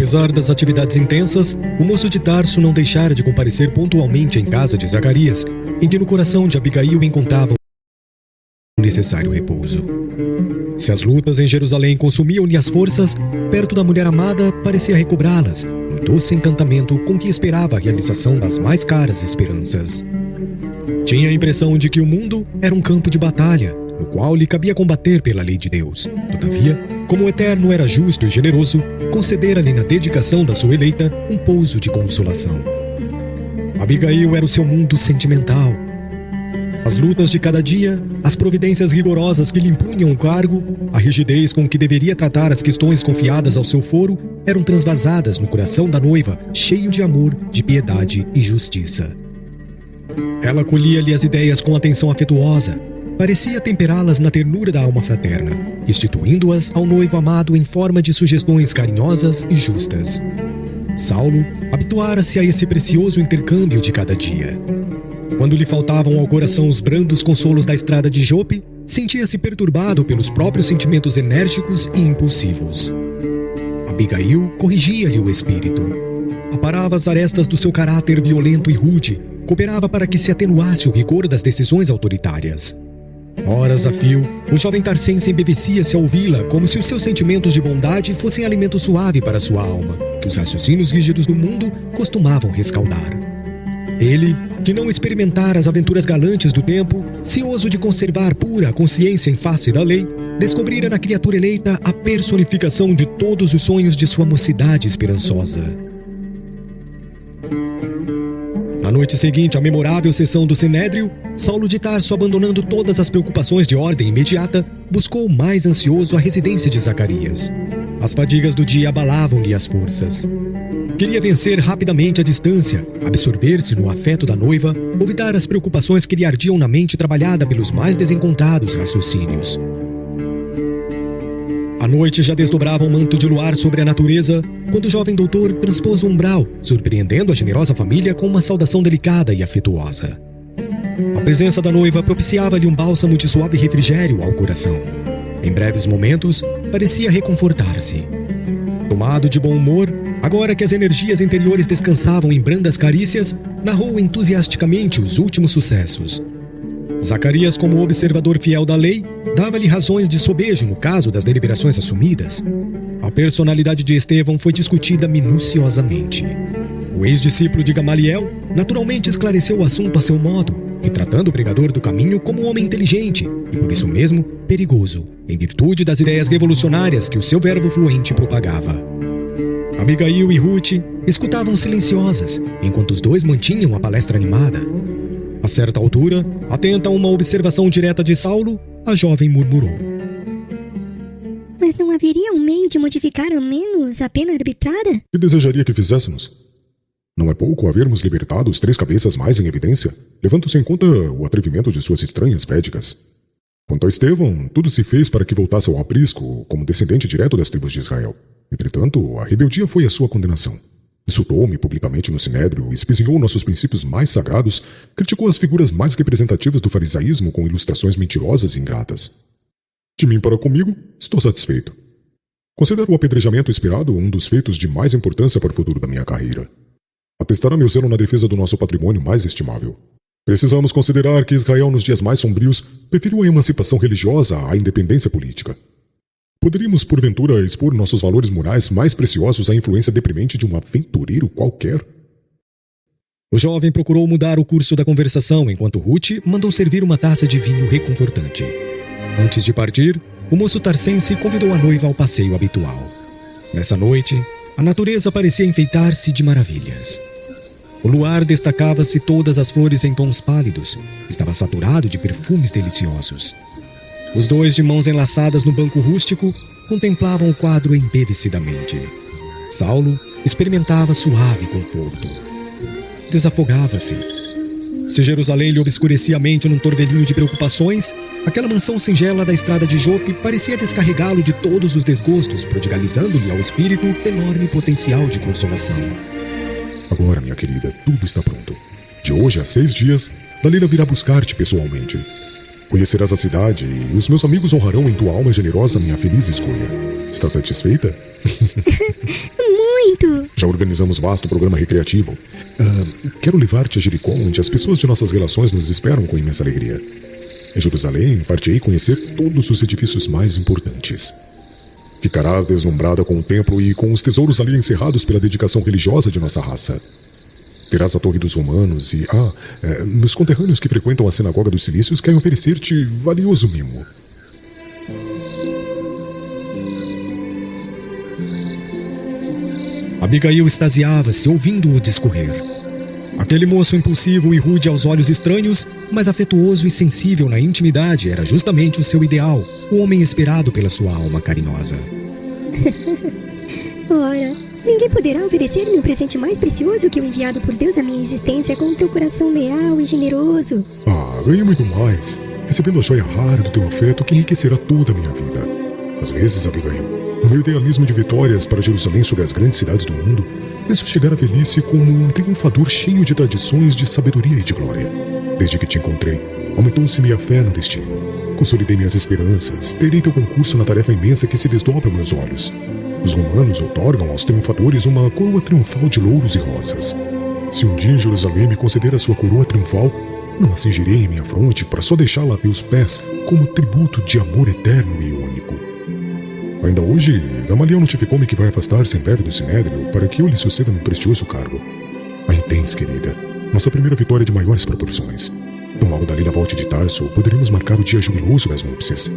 Apesar das atividades intensas, o moço de Tarso não deixara de comparecer pontualmente em casa de Zacarias, em que no coração de Abigail encontrava o necessário repouso. Se as lutas em Jerusalém consumiam-lhe as forças, perto da mulher amada parecia recobrá-las, um doce encantamento com que esperava a realização das mais caras esperanças. Tinha a impressão de que o mundo era um campo de batalha, no qual lhe cabia combater pela lei de Deus. Todavia, como o Eterno era justo e generoso, concedera-lhe na dedicação da sua eleita um pouso de consolação. Abigail era o seu mundo sentimental. As lutas de cada dia, as providências rigorosas que lhe impunham o cargo, a rigidez com que deveria tratar as questões confiadas ao seu foro, eram transvasadas no coração da noiva, cheio de amor, de piedade e justiça. Ela acolhia-lhe as ideias com atenção afetuosa, parecia temperá-las na ternura da alma fraterna, restituindo-as ao noivo amado em forma de sugestões carinhosas e justas. Saulo habituara-se a esse precioso intercâmbio de cada dia. Quando lhe faltavam ao coração os brandos consolos da estrada de Jope, sentia-se perturbado pelos próprios sentimentos enérgicos e impulsivos. Abigail corrigia-lhe o espírito. Aparava as arestas do seu caráter violento e rude, cooperava para que se atenuasse o rigor das decisões autoritárias. Horas a fio, o jovem tarsense embevecia-se a ouvi-la como se os seus sentimentos de bondade fossem alimento suave para sua alma, que os raciocínios rígidos do mundo costumavam rescaldar. Ele, que não experimentara as aventuras galantes do tempo, cioso de conservar pura a consciência em face da lei, descobrira na criatura eleita a personificação de todos os sonhos de sua mocidade esperançosa. Na noite seguinte à memorável sessão do Sinédrio, Saulo de Tarso, abandonando todas as preocupações de ordem imediata, buscou mais ansioso a residência de Zacarias. As fadigas do dia abalavam-lhe as forças. Queria vencer rapidamente a distância, absorver-se no afeto da noiva, olvidar as preocupações que lhe ardiam na mente trabalhada pelos mais desencontrados raciocínios. A noite já desdobrava um manto de luar sobre a natureza, quando o jovem doutor transpôs o umbral, surpreendendo a generosa família com uma saudação delicada e afetuosa. A presença da noiva propiciava-lhe um bálsamo de suave refrigério ao coração. Em breves momentos, parecia reconfortar-se. Tomado de bom humor, agora que as energias interiores descansavam em brandas carícias, narrou entusiasticamente os últimos sucessos. Zacarias, como observador fiel da lei, dava-lhe razões de sobejo no caso das deliberações assumidas. A personalidade de Estevão foi discutida minuciosamente. O ex-discípulo de Gamaliel naturalmente esclareceu o assunto a seu modo, retratando o pregador do caminho como um homem inteligente e, por isso mesmo, perigoso, em virtude das ideias revolucionárias que o seu verbo fluente propagava. Abigail e Ruth escutavam silenciosas, enquanto os dois mantinham a palestra animada. A certa altura, atenta a uma observação direta de Saulo, a jovem murmurou: Mas não haveria um meio de modificar ao menos a pena arbitrada? Que desejaria que fizéssemos? Não é pouco havermos libertado os 3 cabeças mais em evidência, levando-se em conta o atrevimento de suas estranhas prédicas. Quanto a Estevão, tudo se fez para que voltasse ao aprisco como descendente direto das tribos de Israel. Entretanto, a rebeldia foi a sua condenação. Insultou-me publicamente no Sinédrio, espizinhou nossos princípios mais sagrados, criticou as figuras mais representativas do farisaísmo com ilustrações mentirosas e ingratas. De mim para comigo, estou satisfeito. Considero o apedrejamento inspirado um dos feitos de mais importância para o futuro da minha carreira. Atestará meu zelo na defesa do nosso patrimônio mais estimável. Precisamos considerar que Israel, nos dias mais sombrios, preferiu a emancipação religiosa à independência política. Poderíamos, porventura, expor nossos valores morais mais preciosos à influência deprimente de um aventureiro qualquer? O jovem procurou mudar o curso da conversação, enquanto Ruth mandou servir uma taça de vinho reconfortante. Antes de partir, o moço tarsense convidou a noiva ao passeio habitual. Nessa noite, a natureza parecia enfeitar-se de maravilhas. O luar destacava-se todas as flores em tons pálidos, estava saturado de perfumes deliciosos. Os dois, de mãos enlaçadas no banco rústico, contemplavam o quadro embevecidamente. Saulo experimentava suave conforto. Desafogava-se. Se Jerusalém lhe obscurecia a mente num torvelinho de preocupações, aquela mansão singela da estrada de Jope parecia descarregá-lo de todos os desgostos, prodigalizando-lhe ao espírito enorme potencial de consolação. Agora, minha querida, tudo está pronto. De hoje a 6 dias, Dalila virá buscar-te pessoalmente. Conhecerás a cidade e os meus amigos honrarão em tua alma generosa minha feliz escolha. Está satisfeita? Muito! Já organizamos vasto programa recreativo. Quero levar-te a Jericó, onde as pessoas de nossas relações nos esperam com imensa alegria. Em Jerusalém, far-te-ei conhecer todos os edifícios mais importantes. Ficarás deslumbrada com o templo e com os tesouros ali encerrados pela dedicação religiosa de nossa raça. Verás a Torre dos Romanos e, meus conterrâneos que frequentam a Sinagoga dos Cilícios querem oferecer-te valioso mimo. Abigail extasiava-se ouvindo-o discorrer. Aquele moço impulsivo e rude aos olhos estranhos, mas afetuoso e sensível na intimidade, era justamente o seu ideal, o homem esperado pela sua alma carinhosa. Ora, ninguém poderá oferecer-me um presente mais precioso que o enviado por Deus à minha existência com o teu coração leal e generoso. Ganhei muito mais, recebendo a joia rara do teu afeto que enriquecerá toda a minha vida. Às vezes, Abigail, no meu idealismo de vitórias para Jerusalém sobre as grandes cidades do mundo, penso chegar à velhice como um triunfador cheio de tradições de sabedoria e de glória. Desde que te encontrei, aumentou-se minha fé no destino. Consolidei minhas esperanças, terei teu concurso na tarefa imensa que se desdobra aos meus olhos. Os romanos outorgam aos triunfadores uma coroa triunfal de louros e rosas. Se um dia em Jerusalém me conceder a sua coroa triunfal, não a cingirei em minha fronte para só deixá-la a teus pés como tributo de amor eterno e único. Ainda hoje, Gamaliel notificou-me que vai afastar-se em breve do Sinédrio para que eu lhe suceda num prestigioso cargo. Aí tens, querida, nossa primeira vitória de maiores proporções. Tão logo Dalila volte de Tarso, poderemos marcar o dia jubiloso das núpcias.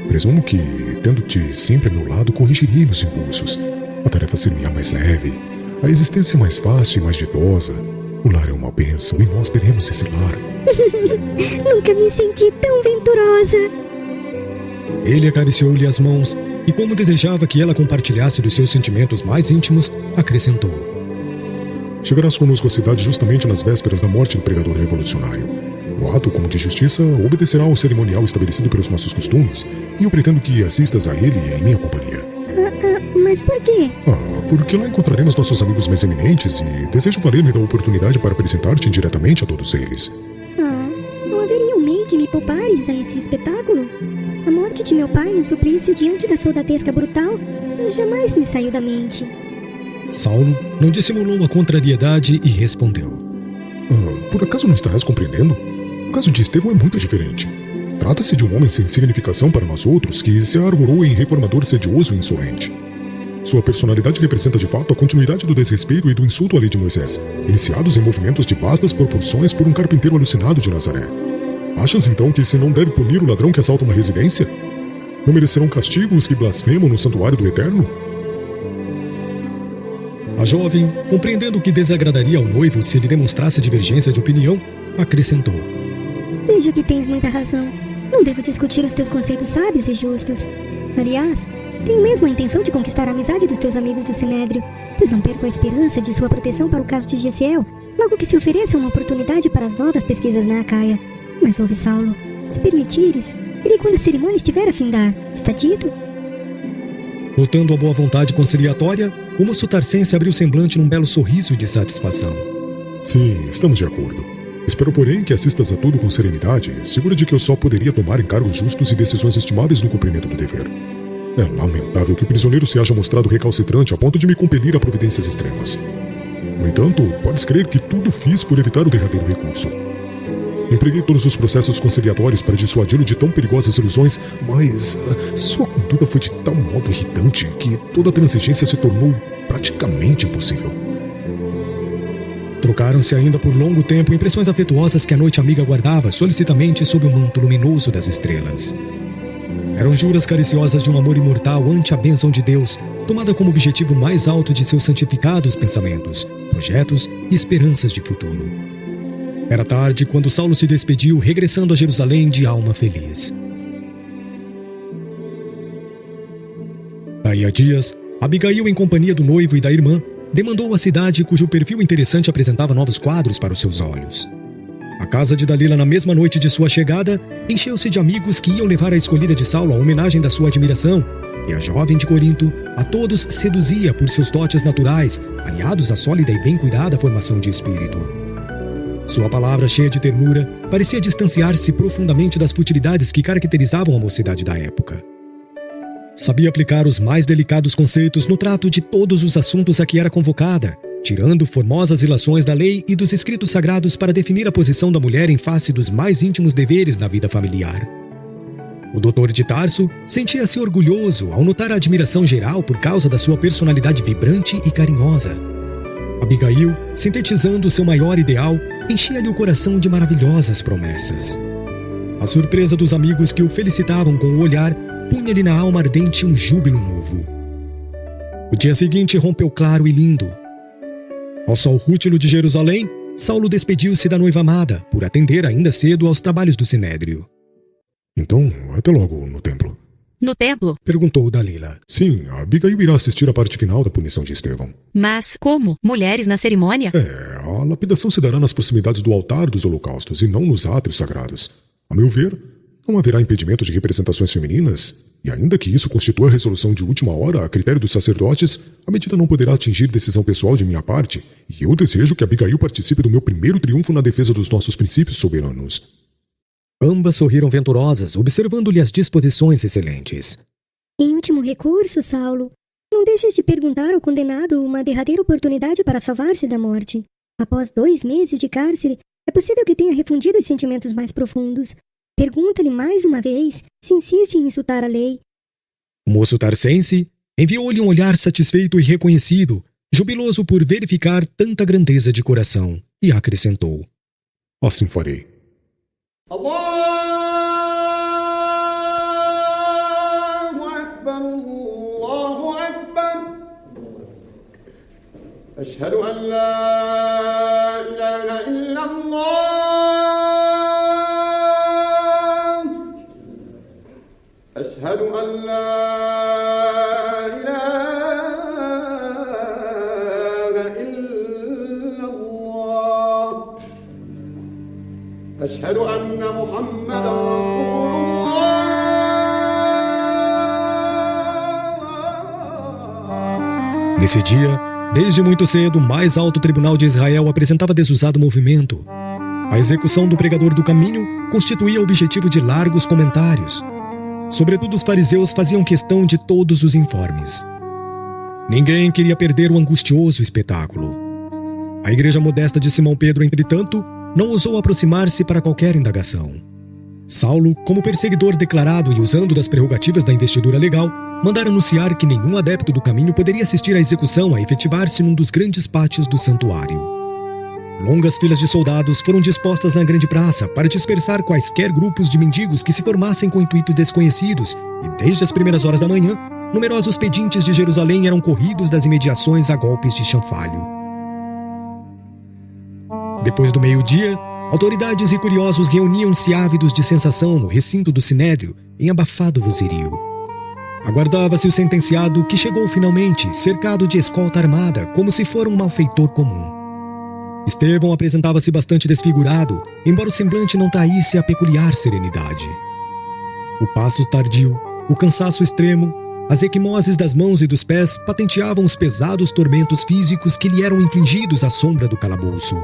Presumo que, tendo-te sempre a meu lado, corrigirei meus impulsos. A tarefa seria mais leve, a existência mais fácil e mais ditosa. O lar é uma bênção e nós teremos esse lar. Nunca me senti tão venturosa. Ele acariciou-lhe as mãos e, como desejava que ela compartilhasse dos seus sentimentos mais íntimos, acrescentou: Chegarás conosco à cidade justamente nas vésperas da morte do pregador revolucionário. O ato, como de justiça, obedecerá ao cerimonial estabelecido pelos nossos costumes, e eu pretendo que assistas a ele em minha companhia. Mas por quê? Porque lá encontraremos nossos amigos mais eminentes e desejo valer-me da oportunidade para apresentar-te indiretamente a todos eles. Não haveria um meio de me poupares a esse espetáculo? A morte de meu pai no suplício diante da soldadesca brutal jamais me saiu da mente. Saulo não dissimulou a contrariedade e respondeu: Por acaso não estarás compreendendo? O caso de Estevão é muito diferente. Trata-se de um homem sem significação para nós outros que se arvorou em reformador sedioso e insolente. Sua personalidade representa de fato a continuidade do desrespeito e do insulto à lei de Moisés, iniciados em movimentos de vastas proporções por um carpinteiro alucinado de Nazaré. Achas então que se não deve punir o ladrão que assalta uma residência? Não merecerão castigo os que blasfemam no santuário do Eterno? A jovem, compreendendo que desagradaria ao noivo se ele demonstrasse divergência de opinião, acrescentou: Vejo que tens muita razão. Não devo discutir os teus conceitos sábios e justos. Aliás, tenho mesmo a intenção de conquistar a amizade dos teus amigos do Sinédrio, pois não perco a esperança de sua proteção para o caso de Gesiel, logo que se ofereça uma oportunidade para as novas pesquisas na Acaia. Mas ouve, Saulo, se permitires, irei quando a cerimônia estiver a findar. Está dito? Notando a boa vontade conciliatória, o moço tarcense abriu o semblante num belo sorriso de satisfação. Sim, estamos de acordo. Espero, porém, que assistas a tudo com serenidade, segura de que eu só poderia tomar encargos justos e decisões estimáveis no cumprimento do dever. É lamentável que o prisioneiro se haja mostrado recalcitrante a ponto de me compelir a providências extremas. No entanto, podes crer que tudo fiz por evitar o derradeiro recurso. Empreguei todos os processos conciliatórios para dissuadi-lo de tão perigosas ilusões, mas sua conduta foi de tal modo irritante que toda a transigência se tornou praticamente impossível. Trocaram-se ainda por longo tempo impressões afetuosas que a noite amiga guardava solicitamente sob o manto luminoso das estrelas. Eram juras cariciosas de um amor imortal ante a bênção de Deus, tomada como objetivo mais alto de seus santificados pensamentos, projetos e esperanças de futuro. Era tarde quando Saulo se despediu, regressando a Jerusalém de alma feliz. Daí a dias, Abigail, em companhia do noivo e da irmã, demandou a cidade cujo perfil interessante apresentava novos quadros para os seus olhos. A casa de Dalila, na mesma noite de sua chegada, encheu-se de amigos que iam levar a escolhida de Saulo a homenagem da sua admiração, e a jovem de Corinto a todos seduzia por seus dotes naturais, aliados à sólida e bem cuidada formação de espírito. Sua palavra, cheia de ternura, parecia distanciar-se profundamente das futilidades que caracterizavam a mocidade da época. Sabia aplicar os mais delicados conceitos no trato de todos os assuntos a que era convocada, tirando formosas ilações da lei e dos escritos sagrados para definir a posição da mulher em face dos mais íntimos deveres na vida familiar. O doutor de Tarso sentia-se orgulhoso ao notar a admiração geral por causa da sua personalidade vibrante e carinhosa. Abigail, sintetizando seu maior ideal, enchia-lhe o coração de maravilhosas promessas. A surpresa dos amigos que o felicitavam com o olhar punha-lhe na alma ardente um júbilo novo. O dia seguinte rompeu claro e lindo. Ao sol rútilo de Jerusalém, Saulo despediu-se da noiva amada, por atender ainda cedo aos trabalhos do Sinédrio. Então, até logo no templo. No templo? Perguntou Dalila. Sim, a Abigail irá assistir à parte final da punição de Estevão. Mas como? Mulheres na cerimônia? A lapidação se dará nas proximidades do altar dos holocaustos e não nos átrios sagrados. A meu ver, não haverá impedimento de representações femininas, e ainda que isso constitua a resolução de última hora a critério dos sacerdotes, a medida não poderá atingir decisão pessoal de minha parte, e eu desejo que Abigail participe do meu primeiro triunfo na defesa dos nossos princípios soberanos. Ambas sorriram venturosas, observando-lhe as disposições excelentes. Em último recurso, Saulo, não deixes de perguntar ao condenado uma derradeira oportunidade para salvar-se da morte. Após 2 meses de cárcere, é possível que tenha refundido os sentimentos mais profundos. Pergunta-lhe mais uma vez se insiste em insultar a lei. O moço tarsense enviou-lhe um olhar satisfeito e reconhecido, jubiloso por verificar tanta grandeza de coração, e acrescentou: Assim farei. Allahu Akbar, Allahu Akbar. Ashhadu an la ilaha illallah. Ashhadu an la ilaha illallah. Ashhadu anna Muhammadan Rasulullah. Nesse dia, desde muito cedo, o mais alto tribunal de Israel apresentava desusado movimento. A execução do pregador do caminho constituía objetivo de largos comentários. Sobretudo os fariseus faziam questão de todos os informes. Ninguém queria perder o angustioso espetáculo. A igreja modesta de Simão Pedro, entretanto, não ousou aproximar-se para qualquer indagação. Saulo, como perseguidor declarado e usando das prerrogativas da investidura legal, mandara anunciar que nenhum adepto do caminho poderia assistir à execução a efetivar-se num dos grandes pátios do santuário. Longas filas de soldados foram dispostas na grande praça para dispersar quaisquer grupos de mendigos que se formassem com intuitos desconhecidos, e desde as primeiras horas da manhã, numerosos pedintes de Jerusalém eram corridos das imediações a golpes de chanfalho. Depois do meio-dia, autoridades e curiosos reuniam-se ávidos de sensação no recinto do Sinédrio, em abafado vozerio. Aguardava-se o sentenciado, que chegou finalmente, cercado de escolta armada, como se fora um malfeitor comum. Estevão apresentava-se bastante desfigurado, embora o semblante não traísse a peculiar serenidade. O passo tardio, o cansaço extremo, as equimoses das mãos e dos pés patenteavam os pesados tormentos físicos que lhe eram infligidos à sombra do calabouço.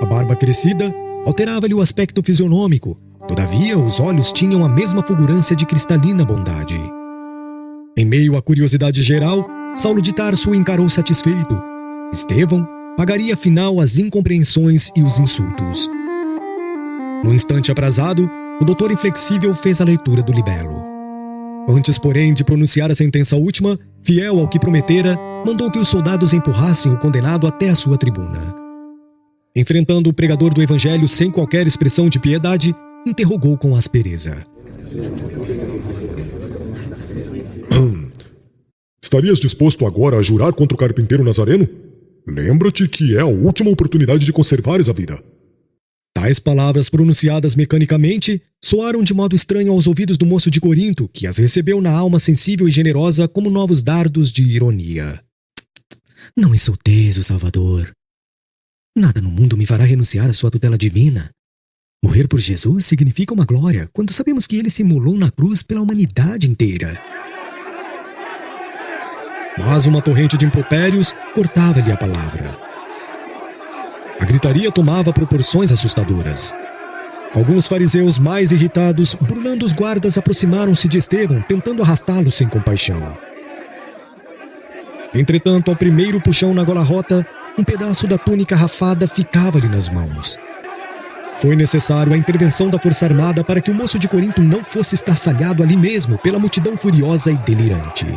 A barba crescida alterava-lhe o aspecto fisionômico, todavia os olhos tinham a mesma fulgurância de cristalina bondade. Em meio à curiosidade geral, Saulo de Tarso o encarou satisfeito. Estevão pagaria afinal as incompreensões e os insultos. No instante aprazado, o doutor inflexível fez a leitura do libelo. Antes, porém, de pronunciar a sentença última, fiel ao que prometera, mandou que os soldados empurrassem o condenado até a sua tribuna. Enfrentando o pregador do evangelho sem qualquer expressão de piedade, interrogou com aspereza: Estarias disposto agora a jurar contra o carpinteiro Nazareno? Lembra-te que é a última oportunidade de conservares a vida. Tais palavras pronunciadas mecanicamente soaram de modo estranho aos ouvidos do moço de Corinto, que as recebeu na alma sensível e generosa como novos dardos de ironia. Não insulteis o Salvador. Nada no mundo me fará renunciar à sua tutela divina. Morrer por Jesus significa uma glória, quando sabemos que ele se imolou na cruz pela humanidade inteira. Mas uma torrente de impropérios cortava-lhe a palavra. A gritaria tomava proporções assustadoras. Alguns fariseus mais irritados, burlando os guardas, aproximaram-se de Estevão, tentando arrastá-lo sem compaixão. Entretanto, ao primeiro puxão na gola rota, um pedaço da túnica rafada ficava-lhe nas mãos. Foi necessário a intervenção da força armada para que o moço de Corinto não fosse estraçalhado ali mesmo pela multidão furiosa e delirante.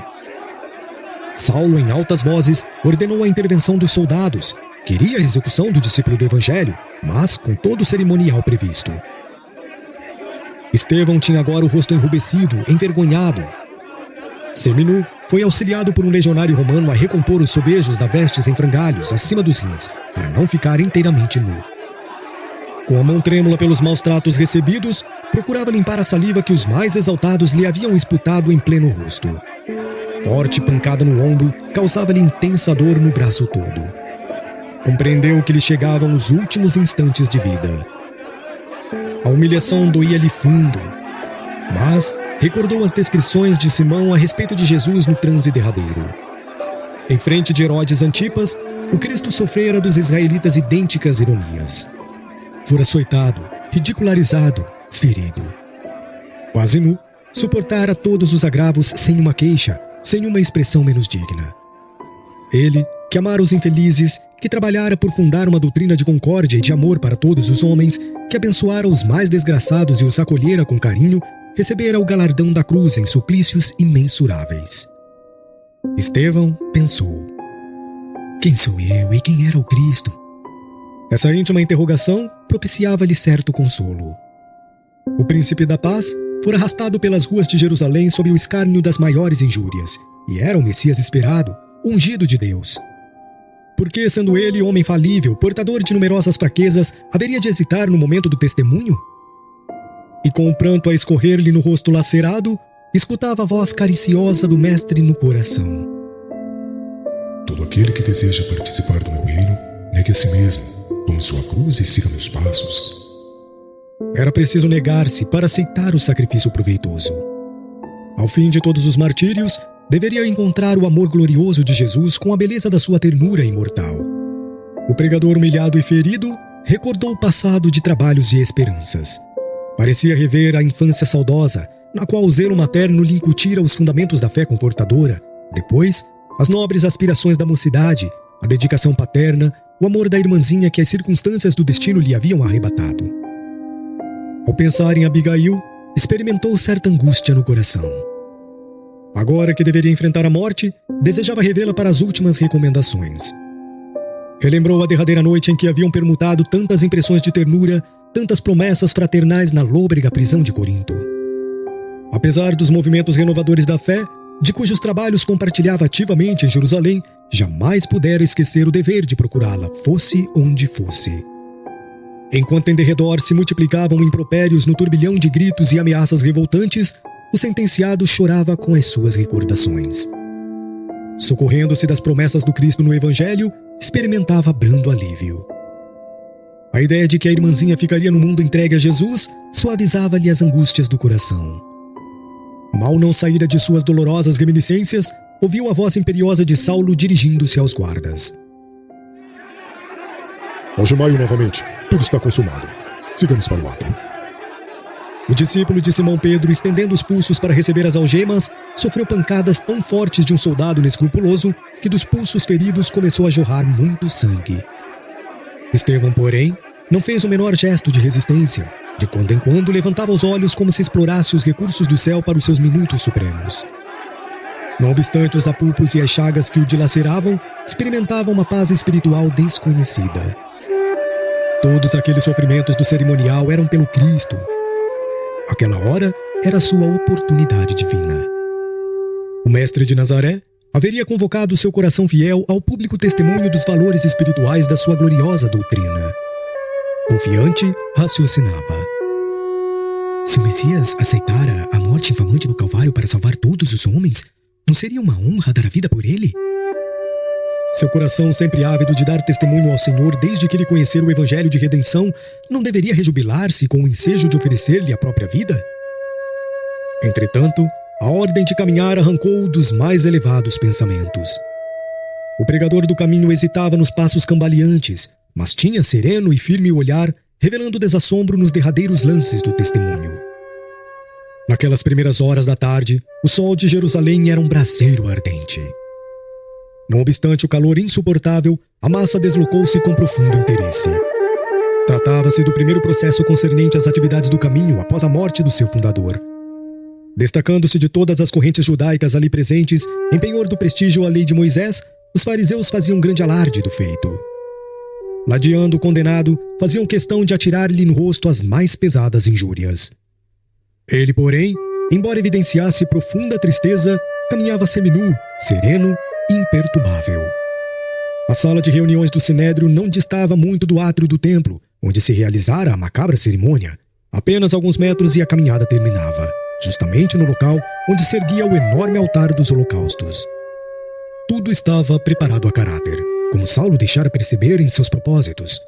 Saulo, em altas vozes, ordenou a intervenção dos soldados. Queria a execução do discípulo do Evangelho, mas com todo o cerimonial previsto. Estevão tinha agora o rosto enrubescido, envergonhado. Seminu foi auxiliado por um legionário romano a recompor os sobejos da vestes em frangalhos acima dos rins, para não ficar inteiramente nu. Com a mão trêmula pelos maus tratos recebidos, procurava limpar a saliva que os mais exaltados lhe haviam esputado em pleno rosto. Forte pancada no ombro causava-lhe intensa dor no braço todo. Compreendeu que lhe chegavam os últimos instantes de vida. A humilhação doía-lhe fundo, mas recordou as descrições de Simão a respeito de Jesus no transe derradeiro. Em frente de Herodes Antipas, o Cristo sofrera dos israelitas idênticas ironias. Fora açoitado, ridicularizado, ferido. Quase nu, suportara todos os agravos sem uma queixa, sem uma expressão menos digna. Ele, que amara os infelizes, que trabalhara por fundar uma doutrina de concórdia e de amor para todos os homens, que abençoara os mais desgraçados e os acolhera com carinho, recebera o galardão da cruz em suplícios imensuráveis. Estevão pensou: quem sou eu e quem era o Cristo? Essa íntima interrogação propiciava-lhe certo consolo. O príncipe da paz fora arrastado pelas ruas de Jerusalém sob o escárnio das maiores injúrias, e era o Messias esperado, ungido de Deus. Porque, sendo ele homem falível, portador de numerosas fraquezas, haveria de hesitar no momento do testemunho? E com o pranto a escorrer-lhe no rosto lacerado, escutava a voz cariciosa do mestre no coração: Todo aquele que deseja participar do meu reino, negue a si mesmo, tome sua cruz e siga meus passos. Era preciso negar-se para aceitar o sacrifício proveitoso. Ao fim de todos os martírios, deveria encontrar o amor glorioso de Jesus com a beleza da sua ternura imortal. O pregador humilhado e ferido recordou o passado de trabalhos e esperanças. Parecia rever a infância saudosa, na qual o zelo materno lhe incutira os fundamentos da fé confortadora. Depois, as nobres aspirações da mocidade, a dedicação paterna, o amor da irmãzinha que as circunstâncias do destino lhe haviam arrebatado. Ao pensar em Abigail, experimentou certa angústia no coração. Agora que deveria enfrentar a morte, desejava revê-la para as últimas recomendações. Relembrou a derradeira noite em que haviam permutado tantas impressões de ternura, tantas promessas fraternais na lôbrega prisão de Corinto. Apesar dos movimentos renovadores da fé, de cujos trabalhos compartilhava ativamente em Jerusalém, jamais pudera esquecer o dever de procurá-la, fosse onde fosse. Enquanto em derredor se multiplicavam impropérios no turbilhão de gritos e ameaças revoltantes, o sentenciado chorava com as suas recordações. Socorrendo-se das promessas do Cristo no Evangelho, experimentava brando alívio. A ideia de que a irmãzinha ficaria no mundo entregue a Jesus suavizava-lhe as angústias do coração. Mal não saíra de suas dolorosas reminiscências, ouviu a voz imperiosa de Saulo dirigindo-se aos guardas. Algemai-o novamente. Tudo está consumado. Sigamos para o átrio. O discípulo de Simão Pedro, estendendo os pulsos para receber as algemas, sofreu pancadas tão fortes de um soldado inescrupuloso que dos pulsos feridos começou a jorrar muito sangue. Estevão, porém, não fez o menor gesto de resistência. De quando em quando levantava os olhos como se explorasse os recursos do céu para os seus minutos supremos. Não obstante os apulpos e as chagas que o dilaceravam, experimentava uma paz espiritual desconhecida. Todos aqueles sofrimentos do cerimonial eram pelo Cristo. Aquela hora era sua oportunidade divina. O mestre de Nazaré haveria convocado seu coração fiel ao público testemunho dos valores espirituais da sua gloriosa doutrina. Confiante, raciocinava. Se o Messias aceitara a morte infamante do Calvário para salvar todos os homens, não seria uma honra dar a vida por ele? Seu coração, sempre ávido de dar testemunho ao Senhor desde que ele conhecera o Evangelho de redenção, não deveria rejubilar-se com o ensejo de oferecer-lhe a própria vida? Entretanto, a ordem de caminhar arrancou-o dos mais elevados pensamentos. O pregador do caminho hesitava nos passos cambaleantes, mas tinha sereno e firme o olhar revelando desassombro nos derradeiros lances do testemunho. Naquelas primeiras horas da tarde, o sol de Jerusalém era um braseiro ardente. Não obstante o calor insuportável, a massa deslocou-se com profundo interesse. Tratava-se do primeiro processo concernente às atividades do caminho após a morte do seu fundador. Destacando-se de todas as correntes judaicas ali presentes, em penhor do prestígio à lei de Moisés, os fariseus faziam grande alarde do feito. Ladeando o condenado, faziam questão de atirar-lhe no rosto as mais pesadas injúrias. Ele, porém, embora evidenciasse profunda tristeza, caminhava seminu, sereno e imperturbável. A sala de reuniões do Sinédrio não distava muito do átrio do templo, onde se realizara a macabra cerimônia. Apenas alguns metros e a caminhada terminava, justamente no local onde se erguia o enorme altar dos holocaustos. Tudo estava preparado a caráter, como Saulo deixara perceber em seus propósitos.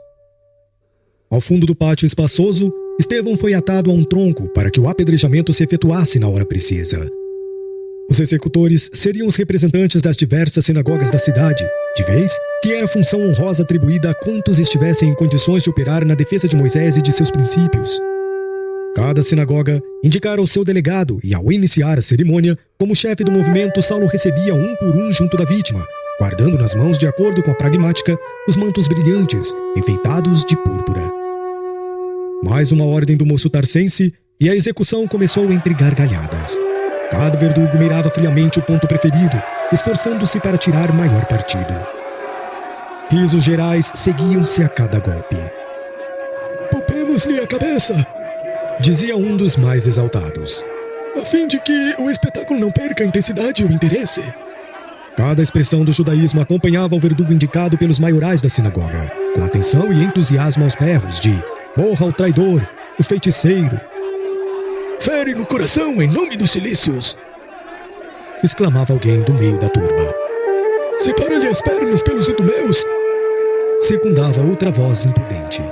Ao fundo do pátio espaçoso, Estevão foi atado a um tronco para que o apedrejamento se efetuasse na hora precisa. Os executores seriam os representantes das diversas sinagogas da cidade, de vez que era função honrosa atribuída a quantos estivessem em condições de operar na defesa de Moisés e de seus princípios. Cada sinagoga indicara o seu delegado e, ao iniciar a cerimônia, como chefe do movimento, Saulo recebia um por um junto da vítima, guardando nas mãos, de acordo com a pragmática, os mantos brilhantes, enfeitados de púrpura. Mais uma ordem do moço tarcense e a execução começou entre gargalhadas. Cada verdugo mirava friamente o ponto preferido, esforçando-se para tirar maior partido. Risos gerais seguiam-se a cada golpe. "Poupemos-lhe a cabeça", dizia um dos mais exaltados, "a fim de que o espetáculo não perca a intensidade e o interesse." Cada expressão do judaísmo acompanhava o verdugo indicado pelos maiorais da sinagoga, com atenção e entusiasmo aos berros de "Morra o traidor, o feiticeiro!" "Fere no coração em nome dos cilícios!" exclamava alguém do meio da turba. "Separa-lhe as pernas pelos idumeus!" secundava outra voz imprudente.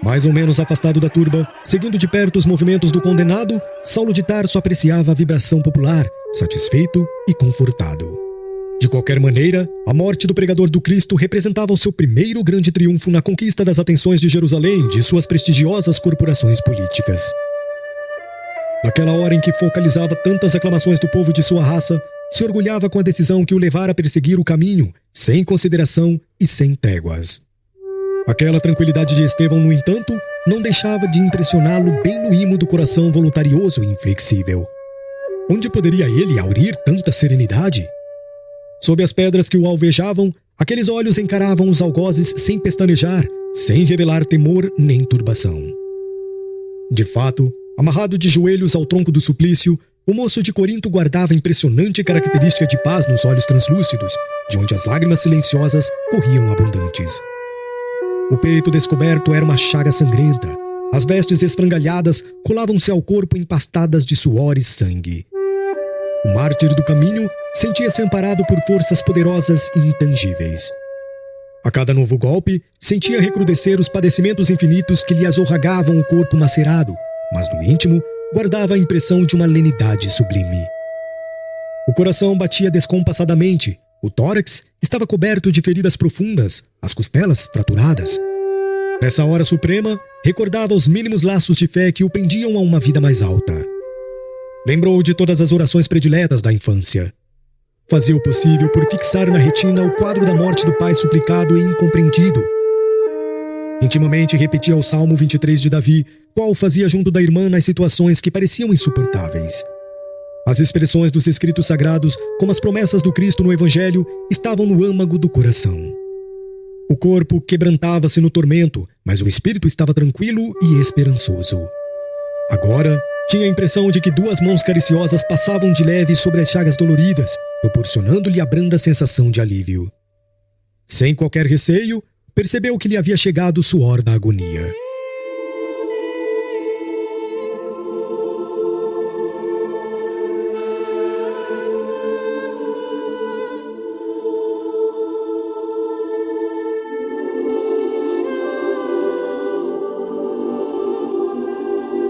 Mais ou menos afastado da turba, seguindo de perto os movimentos do condenado, Saulo de Tarso apreciava a vibração popular, satisfeito e confortado. De qualquer maneira, a morte do pregador do Cristo representava o seu primeiro grande triunfo na conquista das atenções de Jerusalém e de suas prestigiosas corporações políticas. Naquela hora em que focalizava tantas aclamações do povo de sua raça, se orgulhava com a decisão que o levara a perseguir o caminho, sem consideração e sem tréguas. Aquela tranquilidade de Estevão, no entanto, não deixava de impressioná-lo bem no imo do coração voluntarioso e inflexível. Onde poderia ele aurir tanta serenidade? Sob as pedras que o alvejavam, aqueles olhos encaravam os algozes sem pestanejar, sem revelar temor nem turbação. De fato, amarrado de joelhos ao tronco do suplício, o moço de Corinto guardava impressionante característica de paz nos olhos translúcidos, de onde as lágrimas silenciosas corriam abundantes. O peito descoberto era uma chaga sangrenta. As vestes esfrangalhadas colavam-se ao corpo empastadas de suor e sangue. O mártir do caminho sentia-se amparado por forças poderosas e intangíveis. A cada novo golpe, sentia recrudescer os padecimentos infinitos que lhe azorragavam o corpo macerado, mas no íntimo guardava a impressão de uma lenidade sublime. O coração batia descompassadamente, o tórax estava coberto de feridas profundas, as costelas fraturadas. Nessa hora suprema, recordava os mínimos laços de fé que o prendiam a uma vida mais alta. Lembrou de todas as orações prediletas da infância. Fazia o possível por fixar na retina o quadro da morte do pai suplicado e incompreendido. Intimamente repetia o Salmo 23 de Davi, qual fazia junto da irmã nas situações que pareciam insuportáveis. As expressões dos escritos sagrados, como as promessas do Cristo no Evangelho, estavam no âmago do coração. O corpo quebrantava-se no tormento, mas o espírito estava tranquilo e esperançoso. Agora, tinha a impressão de que duas mãos cariciosas passavam de leve sobre as chagas doloridas, proporcionando-lhe a branda sensação de alívio. Sem qualquer receio, percebeu que lhe havia chegado o suor da agonia.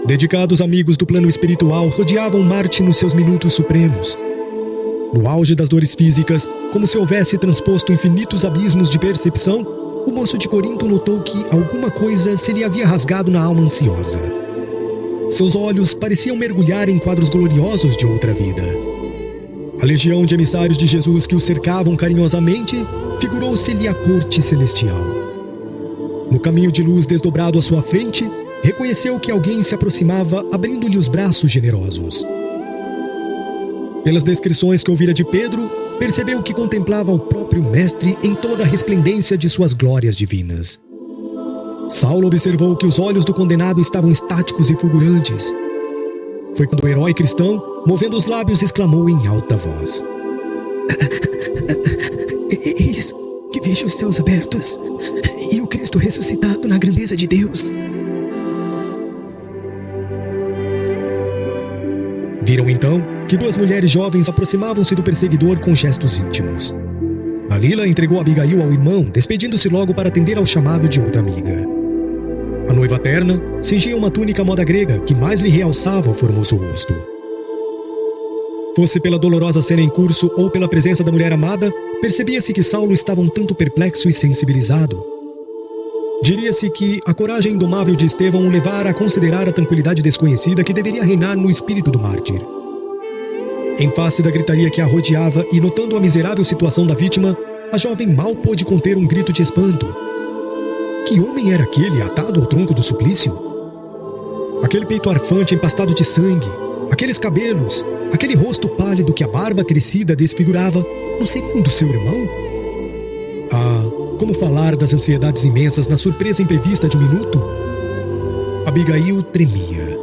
Dedicados amigos do plano espiritual rodeavam Marte nos seus minutos supremos. No auge das dores físicas, como se houvesse transposto infinitos abismos de percepção, o moço de Corinto notou que alguma coisa se lhe havia rasgado na alma ansiosa. Seus olhos pareciam mergulhar em quadros gloriosos de outra vida. A legião de emissários de Jesus que o cercavam carinhosamente figurou-se-lhe a corte celestial. No caminho de luz desdobrado à sua frente, reconheceu que alguém se aproximava, abrindo-lhe os braços generosos. Pelas descrições que ouvira de Pedro, percebeu que contemplava o próprio Mestre em toda a resplendência de suas glórias divinas. Saulo observou que os olhos do condenado estavam estáticos e fulgurantes. Foi quando o herói cristão, movendo os lábios, exclamou em alta voz: Eis que vejo os céus abertos e o Cristo ressuscitado na grandeza de Deus. Viram então que duas mulheres jovens aproximavam-se do perseguidor com gestos íntimos. Dalila entregou Abigail ao irmão, despedindo-se logo para atender ao chamado de outra amiga. A noiva terna cingia uma túnica à moda grega que mais lhe realçava o formoso rosto. Fosse pela dolorosa cena em curso ou pela presença da mulher amada, percebia-se que Saulo estava um tanto perplexo e sensibilizado. Diria-se que a coragem indomável de Estevão o levara a considerar a tranquilidade desconhecida que deveria reinar no espírito do mártir. Em face da gritaria que a rodeava e notando a miserável situação da vítima, a jovem mal pôde conter um grito de espanto. Que homem era aquele atado ao tronco do suplício? Aquele peito arfante empastado de sangue, aqueles cabelos, aquele rosto pálido que a barba crescida desfigurava, não seriam do seu irmão? Ah, como falar das ansiedades imensas na surpresa imprevista de um minuto? Abigail tremia.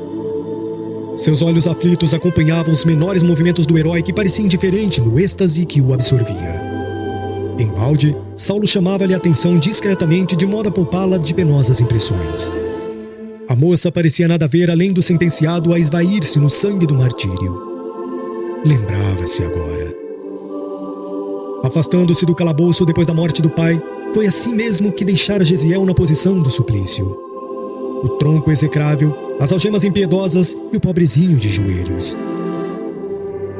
Seus olhos aflitos acompanhavam os menores movimentos do herói que parecia indiferente no êxtase que o absorvia. Embalde, Saulo chamava-lhe a atenção discretamente de modo a poupá-la de penosas impressões. A moça parecia nada ver além do sentenciado a esvair-se no sangue do martírio. Lembrava-se agora. Afastando-se do calabouço depois da morte do pai, foi assim mesmo que deixara Gesiel na posição do suplício. O tronco execrável, as algemas impiedosas e o pobrezinho de joelhos.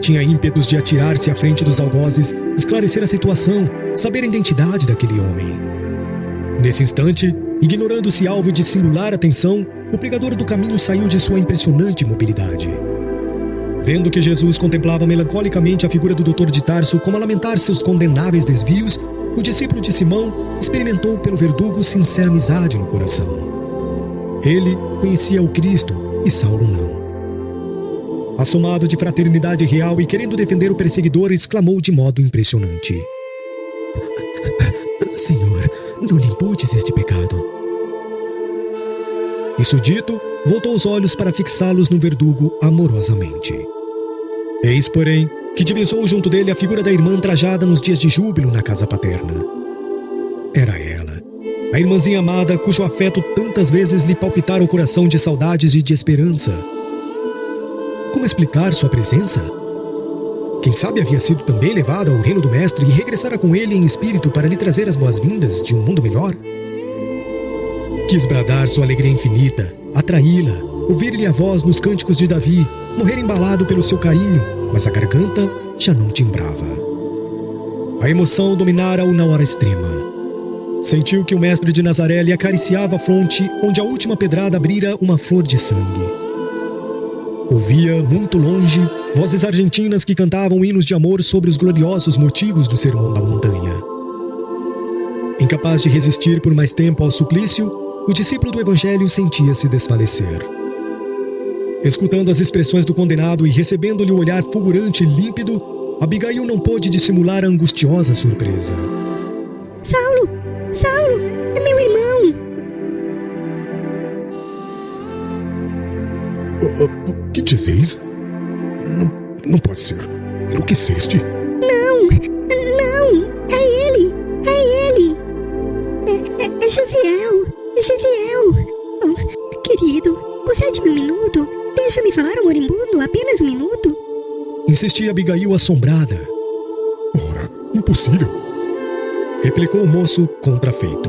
Tinha ímpetos de atirar-se à frente dos algozes, esclarecer a situação, saber a identidade daquele homem. Nesse instante, ignorando-se alvo de singular atenção, o pregador do caminho saiu de sua impressionante mobilidade. Vendo que Jesus contemplava melancolicamente a figura do doutor de Tarso como a lamentar seus condenáveis desvios, o discípulo de Simão experimentou pelo verdugo sincera amizade no coração. Ele conhecia o Cristo e Saulo não. Assomado de fraternidade real e querendo defender o perseguidor, exclamou de modo impressionante: Senhor, não lhe imputes este pecado. Isso dito, voltou os olhos para fixá-los no verdugo amorosamente. Eis, porém, que divisou junto dele a figura da irmã trajada nos dias de júbilo na casa paterna. Era ela, a irmãzinha amada cujo afeto tantas vezes lhe palpitara o coração de saudades e de esperança. Como explicar sua presença? Quem sabe havia sido também levada ao reino do mestre e regressara com ele em espírito para lhe trazer as boas-vindas de um mundo melhor? Quis bradar sua alegria infinita, atraí-la, ouvir-lhe a voz nos cânticos de Davi, morrer embalado pelo seu carinho, mas a garganta já não timbrava. A emoção dominara-o na hora extrema. Sentiu que o mestre de Nazaré lhe acariciava a fronte, onde a última pedrada abrira uma flor de sangue. Ouvia, muito longe, vozes argentinas que cantavam hinos de amor sobre os gloriosos motivos do Sermão da Montanha. Incapaz de resistir por mais tempo ao suplício, o discípulo do Evangelho sentia-se desfalecer. Escutando as expressões do condenado e recebendo-lhe o olhar fulgurante e límpido, Abigail não pôde dissimular a angustiosa surpresa. Saulo! Saulo! É meu irmão! O que dizeis? Não pode ser. Enlouqueceste? Não! É ele! É ele! É Gesiel! É Gesiel! Oh, querido, concede-me um minuto. Deixa-me falar ao moribundo, apenas um minuto. Insistia Abigail assombrada. Ora, impossível. Replicou o moço contrafeito.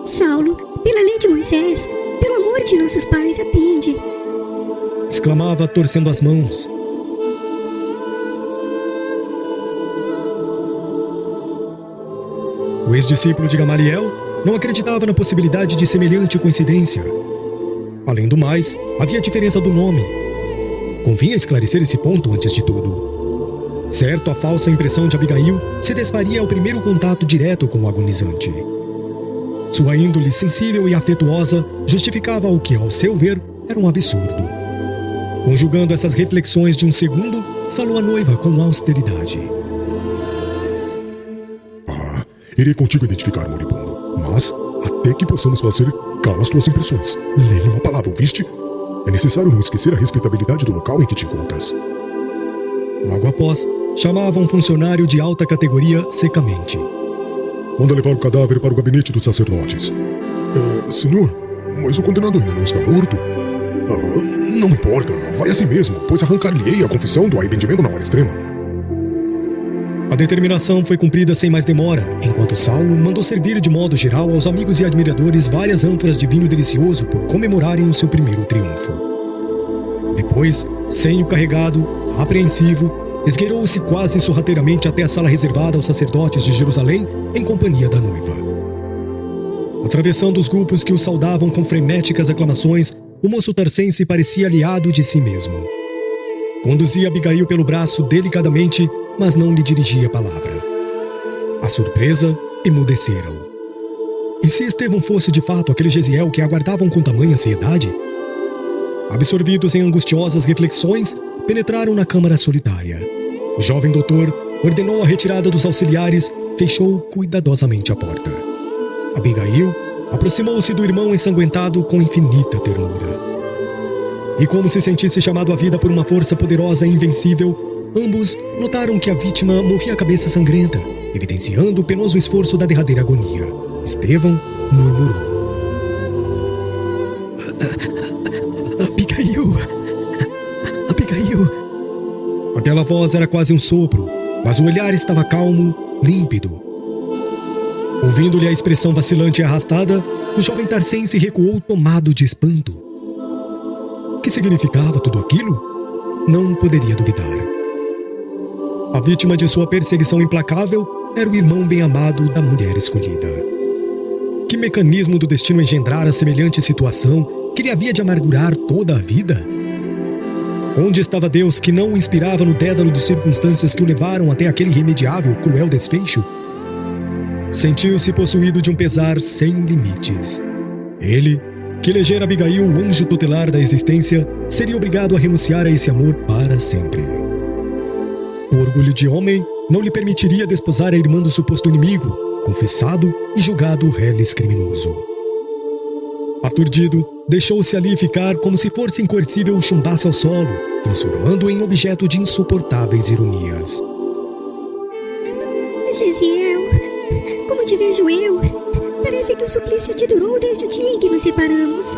Saulo, pela lei de Moisés, pelo amor de nossos pais, atende. Exclamava, torcendo as mãos. O ex-discípulo de Gamaliel não acreditava na possibilidade de semelhante coincidência. Além do mais, havia diferença do nome. Convinha esclarecer esse ponto antes de tudo. Certo, a falsa impressão de Abigail se desfaria ao primeiro contato direto com o agonizante. Sua índole sensível e afetuosa justificava o que, ao seu ver, era um absurdo. Conjugando essas reflexões de um segundo, falou a noiva com austeridade. Irei contigo identificar o moribundo, mas até que possamos fazer, cala as tuas impressões. Lê-lhe uma palavra, ouviste? É necessário não esquecer a respeitabilidade do local em que te encontras. Logo após, chamava um funcionário de alta categoria secamente. Manda levar o cadáver para o gabinete dos sacerdotes. Senhor, mas o condenado ainda não está morto? Não importa, vai assim mesmo, pois arrancar-lhe-ei a confissão do arrependimento na hora extrema. A determinação foi cumprida sem mais demora, enquanto Saulo mandou servir de modo geral aos amigos e admiradores várias ânforas de vinho delicioso por comemorarem o seu primeiro triunfo. Depois, senho carregado, apreensivo, esgueirou-se quase sorrateiramente até a sala reservada aos sacerdotes de Jerusalém em companhia da noiva. Atravessando os grupos que o saudavam com frenéticas aclamações, o moço tarcense parecia aliado de si mesmo. Conduzia Abigail pelo braço delicadamente, mas não lhe dirigia a palavra. A surpresa emudecera-o. E se Estevão fosse de fato aquele Gesiel que aguardavam com tamanha ansiedade? Absorvidos em angustiosas reflexões, penetraram na câmara solitária. O jovem doutor ordenou a retirada dos auxiliares, fechou cuidadosamente a porta. Abigail aproximou-se do irmão ensanguentado com infinita ternura. E como se sentisse chamado à vida por uma força poderosa e invencível, ambos notaram que a vítima movia a cabeça sangrenta, evidenciando o penoso esforço da derradeira agonia. Estevão murmurou. Abigail! Abigail! Aquela voz era quase um sopro, mas o olhar estava calmo, límpido. Ouvindo-lhe a expressão vacilante e arrastada, o jovem tarcense recuou tomado de espanto. O que significava tudo aquilo? Não poderia duvidar. A vítima de sua perseguição implacável era o irmão bem-amado da mulher escolhida. Que mecanismo do destino engendrara semelhante situação que lhe havia de amargurar toda a vida? Onde estava Deus que não o inspirava no dédalo de circunstâncias que o levaram até aquele irremediável, cruel desfecho? Sentiu-se possuído de um pesar sem limites. Ele, que elegera Abigail o anjo tutelar da existência, seria obrigado a renunciar a esse amor para sempre. O orgulho de homem não lhe permitiria desposar a irmã do suposto inimigo, confessado e julgado reles criminoso. Aturdido, deixou-se ali ficar como se força incoercível o chumbasse ao solo, transformando-o em objeto de insuportáveis ironias. Gesiel, como te vejo eu? Parece que o suplício te durou desde o dia em que nos separamos.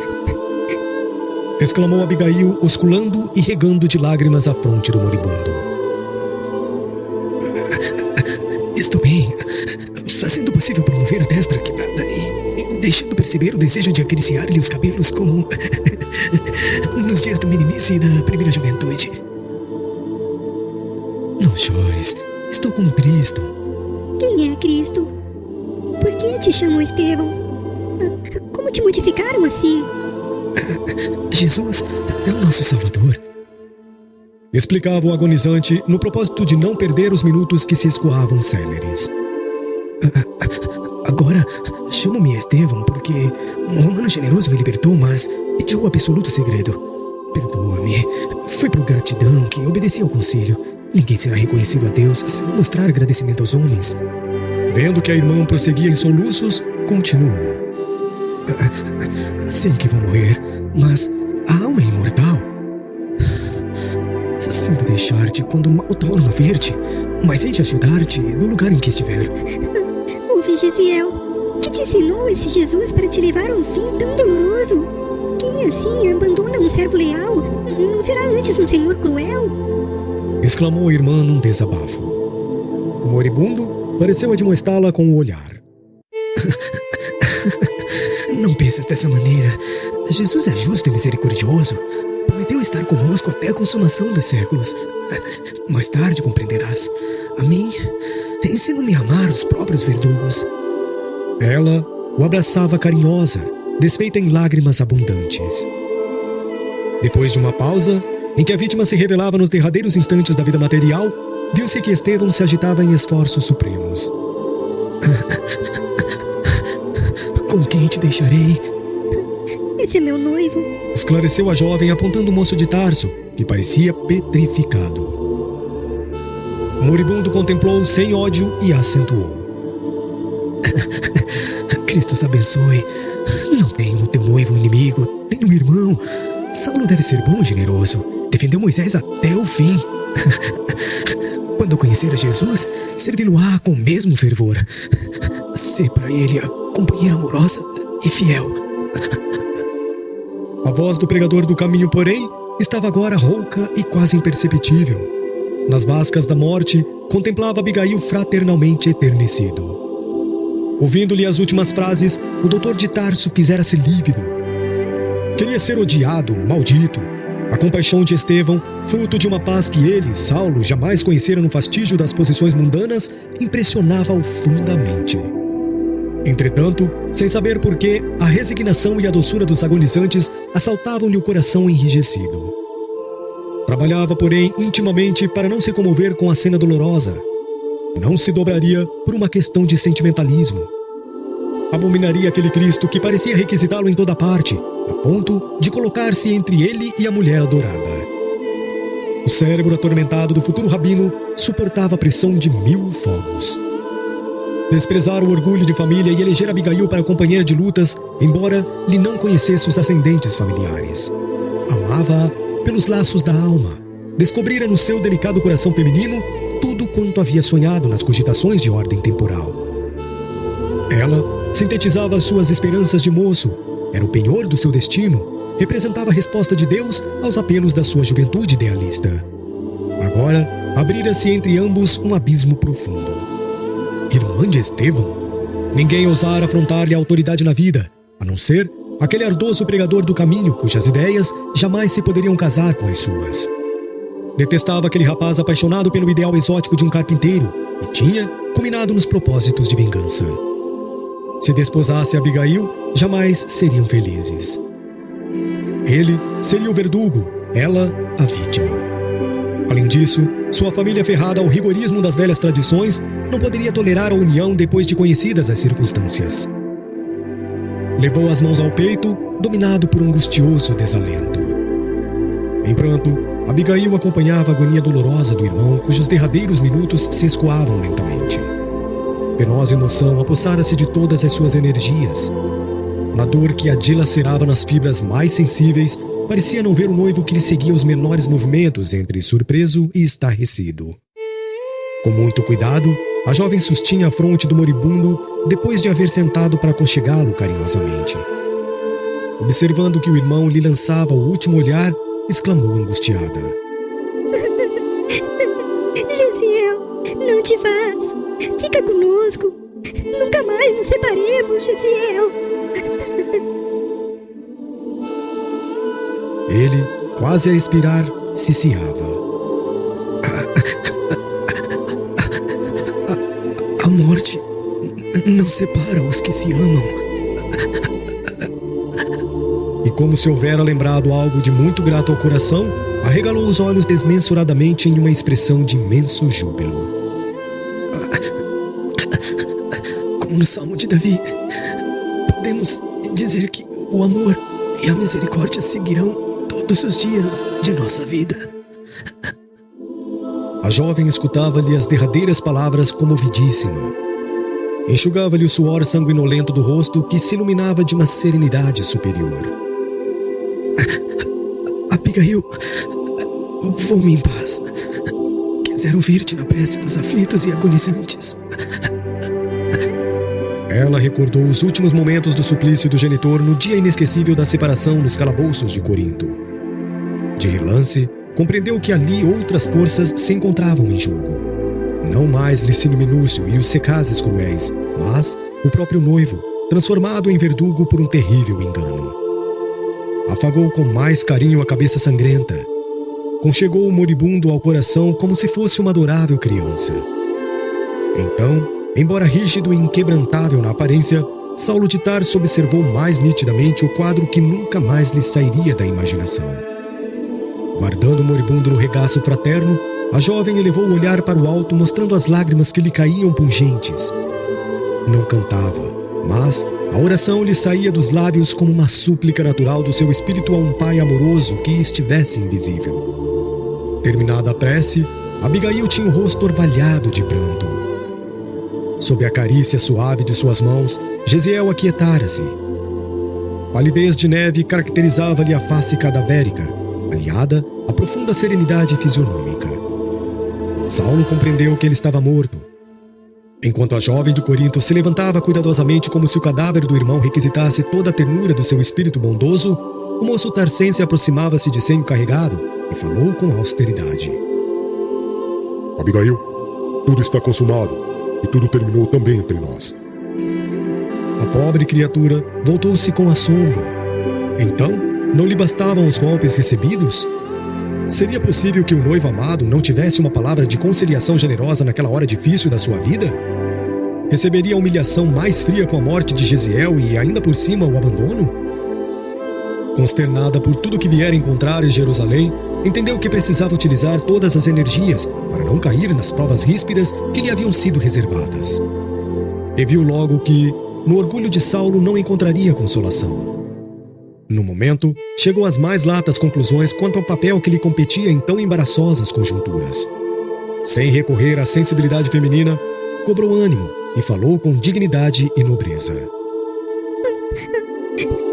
Exclamou Abigail, osculando e regando de lágrimas a fronte do moribundo. Estou bem, fazendo o possível promover a destra quebrada e deixando perceber o desejo de acariciar-lhe os cabelos como nos dias da meninice e da primeira juventude. Não chores, estou com Cristo. Quem é Cristo? Por que te chamou Estevão? Como te modificaram assim? Jesus é o nosso Salvador. Explicava o agonizante no propósito de não perder os minutos que se escoavam céleres. Agora, chamo-me Estevão porque um romano generoso me libertou, mas pediu o absoluto segredo. Perdoa-me. Foi por gratidão que obedeci ao conselho. Ninguém será reconhecido a Deus se não mostrar agradecimento aos homens. Vendo que a irmã prosseguia em soluços, continuou. Sei que vou morrer, mas a alma é imortal. Sinto deixar-te quando mal torno a ver-te, mas hei de ajudar-te no lugar em que estiver. Ouve, Gesiel, que te ensinou esse Jesus para te levar a um fim tão doloroso? Quem assim abandona um servo leal? Não será antes um senhor cruel? Exclamou a irmã num desabafo. O moribundo pareceu admoestá-la com o olhar. Não penses dessa maneira. Jesus é justo e misericordioso. Prometeu estar conosco até a consumação dos séculos. Mais tarde compreenderás. A mim, ensina-me a amar os próprios verdugos. Ela o abraçava carinhosa, desfeita em lágrimas abundantes. Depois de uma pausa, em que a vítima se revelava nos derradeiros instantes da vida material, viu-se que Estevão se agitava em esforços supremos. Com quem te deixarei? Esse é meu noivo. Esclareceu a jovem apontando o moço de Tarso, que parecia petrificado. O moribundo contemplou sem ódio e acentuou. Cristo os abençoe. Não tenho o teu noivo inimigo, tenho um irmão. Saulo deve ser bom e generoso. Defendeu Moisés até o fim. Quando conhecer a Jesus, servi-lo-á com o mesmo fervor. Sê para ele a companheira amorosa e fiel. A voz do pregador do caminho, porém, estava agora rouca e quase imperceptível. Nas vascas da morte, contemplava Abigail fraternalmente eternecido. Ouvindo-lhe as últimas frases, o doutor de Tarso fizera-se lívido. Queria ser odiado, maldito. A compaixão de Estevão, fruto de uma paz que ele, Saulo, jamais conhecera no fastígio das posições mundanas, impressionava-o fundamente. Entretanto, sem saber por quê, a resignação e a doçura dos agonizantes assaltavam-lhe o coração enrijecido. Trabalhava, porém, intimamente para não se comover com a cena dolorosa. Não se dobraria por uma questão de sentimentalismo. Abominaria aquele Cristo que parecia requisitá-lo em toda parte, a ponto de colocar-se entre ele e a mulher adorada. O cérebro atormentado do futuro rabino suportava a pressão de 1000 fogos. Desprezar o orgulho de família e eleger Abigail para companheira de lutas, embora lhe não conhecesse os ascendentes familiares. Amava-a pelos laços da alma. Descobrira no seu delicado coração feminino tudo quanto havia sonhado nas cogitações de ordem temporal. Ela sintetizava suas esperanças de moço, era o penhor do seu destino, representava a resposta de Deus aos apelos da sua juventude idealista. Agora, abrira-se entre ambos um abismo profundo. Irmã de Estevão? Ninguém ousara afrontar-lhe a autoridade na vida, a não ser aquele ardoso pregador do caminho cujas ideias jamais se poderiam casar com as suas. Detestava aquele rapaz apaixonado pelo ideal exótico de um carpinteiro e tinha culminado nos propósitos de vingança. Se desposasse Abigail, jamais seriam felizes. Ele seria o verdugo, ela a vítima. Além disso, sua família ferrada ao rigorismo das velhas tradições não poderia tolerar a união depois de conhecidas as circunstâncias. Levou as mãos ao peito, dominado por um angustioso desalento. Em pranto, Abigail acompanhava a agonia dolorosa do irmão, cujos derradeiros minutos se escoavam lentamente. Penosa emoção apossara-se de todas as suas energias. Na dor que a dilacerava nas fibras mais sensíveis, parecia não ver o noivo que lhe seguia os menores movimentos entre surpreso e estarrecido. Com muito cuidado, a jovem sustinha a fronte do moribundo depois de haver sentado para aconchegá-lo carinhosamente. Observando que o irmão lhe lançava o último olhar, exclamou angustiada. Gesiel, não te vás. Fica conosco. Nunca mais nos separemos, Gesiel. Ele, quase a expirar, ciciava. A morte não separa os que se amam. E como se houvera lembrado algo de muito grato ao coração, arregalou os olhos desmensuradamente em uma expressão de imenso júbilo. Como no Salmo de Davi, podemos dizer que o amor e a misericórdia seguirão todos os dias de nossa vida. A jovem escutava-lhe as derradeiras palavras comovidíssima. Enxugava-lhe o suor sanguinolento do rosto que se iluminava de uma serenidade superior. Abigail, vou-me em paz. Quisera ouvir-te na prece dos aflitos e agonizantes. Ela recordou os últimos momentos do suplício do genitor no dia inesquecível da separação nos calabouços de Corinto. De relance, compreendeu que ali outras forças se encontravam em jogo. Não mais Licínio Minúcio e os secazes cruéis, mas o próprio noivo, transformado em verdugo por um terrível engano. Afagou com mais carinho a cabeça sangrenta. Conchegou o moribundo ao coração como se fosse uma adorável criança. Então, embora rígido e inquebrantável na aparência, Saulo de Tarso observou mais nitidamente o quadro que nunca mais lhe sairia da imaginação. Guardando o moribundo no regaço fraterno, a jovem elevou o olhar para o alto, mostrando as lágrimas que lhe caíam pungentes. Não cantava, mas a oração lhe saía dos lábios como uma súplica natural do seu espírito a um pai amoroso que estivesse invisível. Terminada a prece, Abigail tinha o rosto orvalhado de pranto. Sob a carícia suave de suas mãos, Jesiel aquietara-se. Palidez de neve caracterizava-lhe a face cadavérica, aliada à profunda serenidade fisionômica. Saulo compreendeu que ele estava morto. Enquanto a jovem de Corinto se levantava cuidadosamente como se o cadáver do irmão requisitasse toda a ternura do seu espírito bondoso, o moço tarcense aproximava-se de senho carregado e falou com austeridade. Abigail, tudo está consumado e tudo terminou também entre nós. A pobre criatura voltou-se com assombro. Então, não lhe bastavam os golpes recebidos? Seria possível que o noivo amado não tivesse uma palavra de conciliação generosa naquela hora difícil da sua vida? Receberia a humilhação mais fria com a morte de Jesiel e ainda por cima o abandono? Consternada por tudo que viera encontrar em Jerusalém, entendeu que precisava utilizar todas as energias para não cair nas provas ríspidas que lhe haviam sido reservadas. E viu logo que, no orgulho de Saulo, não encontraria consolação. No momento, chegou às mais latas conclusões quanto ao papel que lhe competia em tão embaraçosas conjunturas. Sem recorrer à sensibilidade feminina, cobrou ânimo e falou com dignidade e nobreza.